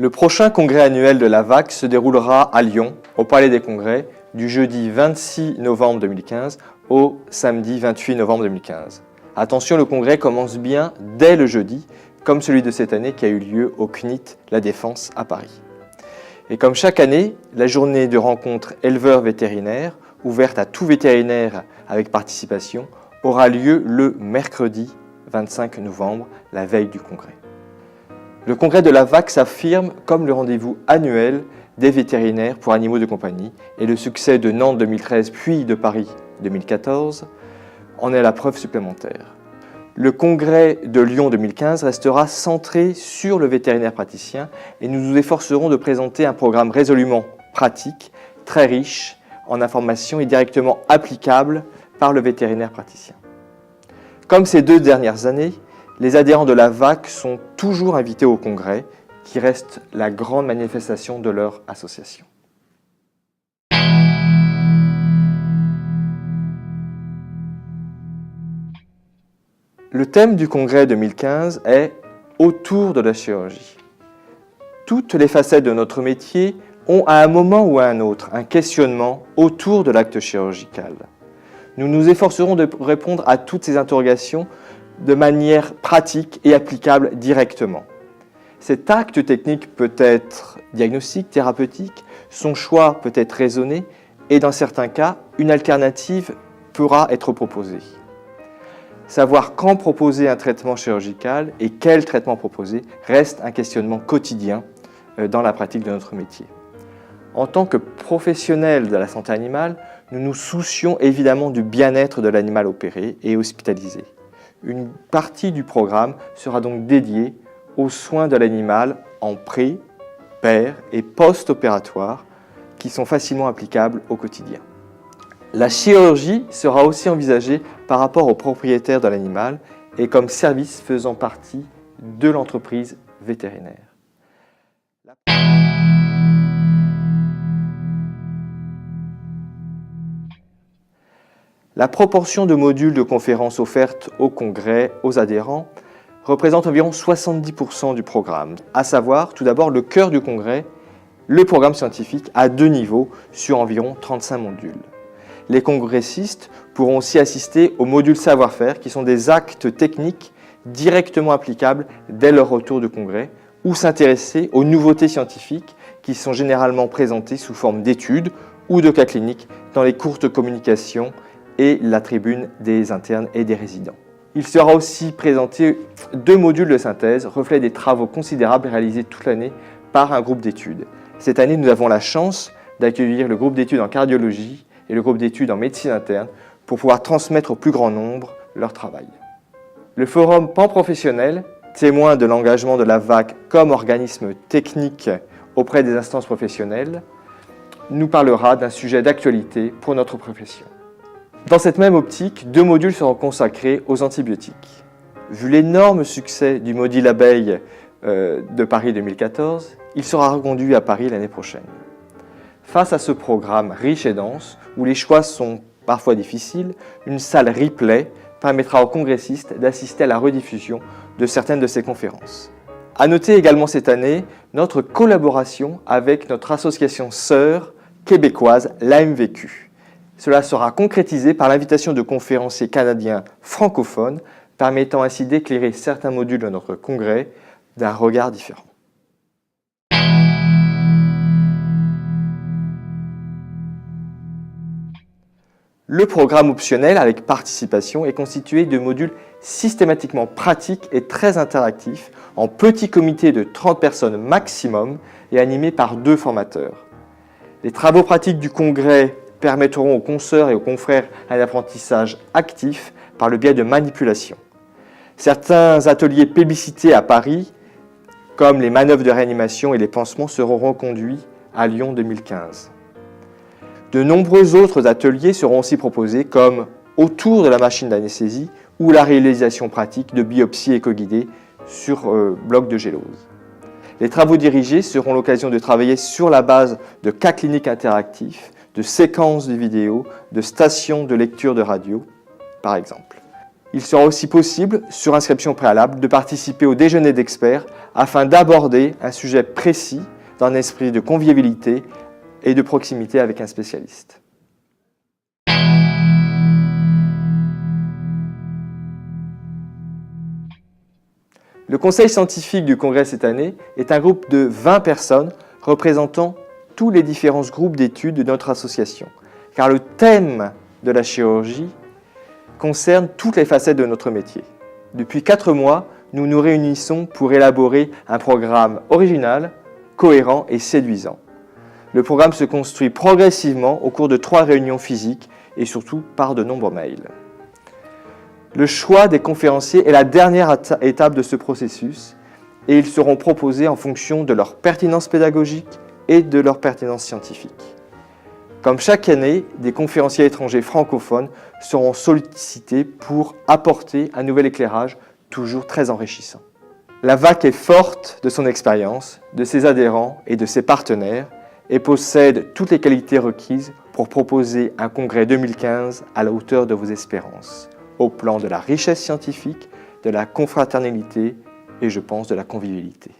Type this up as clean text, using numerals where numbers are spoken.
Le prochain congrès annuel de la VAC se déroulera à Lyon, au Palais des Congrès, du jeudi 26 novembre 2015 au samedi 28 novembre 2015. Attention, le congrès commence bien dès le jeudi, comme celui de cette année qui a eu lieu au CNIT La Défense à Paris. Et comme chaque année, la journée de rencontre éleveurs vétérinaires, ouverte à tout vétérinaire avec participation, aura lieu le mercredi 25 novembre, la veille du congrès. Le congrès de la VAC s'affirme comme le rendez-vous annuel des vétérinaires pour animaux de compagnie et le succès de Nantes 2013 puis de Paris 2014 en est la preuve supplémentaire. Le congrès de Lyon 2015 restera centré sur le vétérinaire praticien et nous nous efforcerons de présenter un programme résolument pratique, très riche en informations et directement applicable par le vétérinaire praticien. Comme ces 2 dernières années, les adhérents de la VAC sont toujours invités au congrès, qui reste la grande manifestation de leur association. Le thème du congrès 2015 est « Autour de la chirurgie ». Toutes les facettes de notre métier ont à un moment ou à un autre un questionnement autour de l'acte chirurgical. Nous nous efforcerons de répondre à toutes ces interrogations de manière pratique et applicable directement. Cet acte technique peut être diagnostique, thérapeutique, son choix peut être raisonné et dans certains cas, une alternative pourra être proposée. Savoir quand proposer un traitement chirurgical et quel traitement proposer reste un questionnement quotidien dans la pratique de notre métier. En tant que professionnels de la santé animale, nous nous soucions évidemment du bien-être de l'animal opéré et hospitalisé. Une partie du programme sera donc dédiée aux soins de l'animal en pré, per et post-opératoire qui sont facilement applicables au quotidien. La chirurgie sera aussi envisagée par rapport aux propriétaires de l'animal et comme service faisant partie de l'entreprise vétérinaire. La proportion de modules de conférences offertes au congrès aux adhérents représente environ 70% du programme, à savoir tout d'abord le cœur du congrès, le programme scientifique à 2 niveaux sur environ 35 modules. Les congressistes pourront aussi assister aux modules savoir-faire qui sont des actes techniques directement applicables dès leur retour de congrès ou s'intéresser aux nouveautés scientifiques qui sont généralement présentées sous forme d'études ou de cas cliniques dans les courtes communications et la tribune des internes et des résidents. Il sera aussi présenté 2 modules de synthèse, reflet des travaux considérables réalisés toute l'année par un groupe d'études. Cette année, nous avons la chance d'accueillir le groupe d'études en cardiologie et le groupe d'études en médecine interne pour pouvoir transmettre au plus grand nombre leur travail. Le forum pan-professionnel, témoin de l'engagement de la VAC comme organisme technique auprès des instances professionnelles, nous parlera d'un sujet d'actualité pour notre profession. Dans cette même optique, 2 modules seront consacrés aux antibiotiques. Vu l'énorme succès du Maudit l'abeille de Paris 2014, il sera reconduit à Paris l'année prochaine. Face à ce programme riche et dense, où les choix sont parfois difficiles, une salle replay permettra aux congressistes d'assister à la rediffusion de certaines de ces conférences. À noter également cette année notre collaboration avec notre association sœur québécoise, l'AMVQ. Cela sera concrétisé par l'invitation de conférenciers canadiens francophones, permettant ainsi d'éclairer certains modules de notre congrès d'un regard différent. Le programme optionnel avec participation est constitué de modules systématiquement pratiques et très interactifs en petits comités de 30 personnes maximum et animés par 2 formateurs. Les travaux pratiques du congrès permettront aux consoeurs et aux confrères un apprentissage actif par le biais de manipulation. Certains ateliers plébiscités à Paris, comme les manœuvres de réanimation et les pansements, seront reconduits à Lyon 2015. De nombreux autres ateliers seront aussi proposés, comme autour de la machine d'anesthésie ou la réalisation pratique de biopsies éco-guidées sur bloc de gélose. Les travaux dirigés seront l'occasion de travailler sur la base de cas cliniques interactifs, de séquences de vidéos, de stations de lecture de radio, par exemple. Il sera aussi possible, sur inscription préalable, de participer au déjeuner d'experts afin d'aborder un sujet précis dans un esprit de convivialité et de proximité avec un spécialiste. Le conseil scientifique du congrès cette année est un groupe de 20 personnes représentant tous les différents groupes d'études de notre association, car le thème de la chirurgie concerne toutes les facettes de notre métier. Depuis 4 mois, nous nous réunissons pour élaborer un programme original, cohérent et séduisant. Le programme se construit progressivement au cours de 3 réunions physiques et surtout par de nombreux mails. Le choix des conférenciers est la dernière étape de ce processus et ils seront proposés en fonction de leur pertinence pédagogique et de leur pertinence scientifique. Comme chaque année, des conférenciers étrangers francophones seront sollicités pour apporter un nouvel éclairage toujours très enrichissant. La VAC est forte de son expérience, de ses adhérents et de ses partenaires et possède toutes les qualités requises pour proposer un congrès 2015 à la hauteur de vos espérances, au plan de la richesse scientifique, de la confraternité et je pense de la convivialité.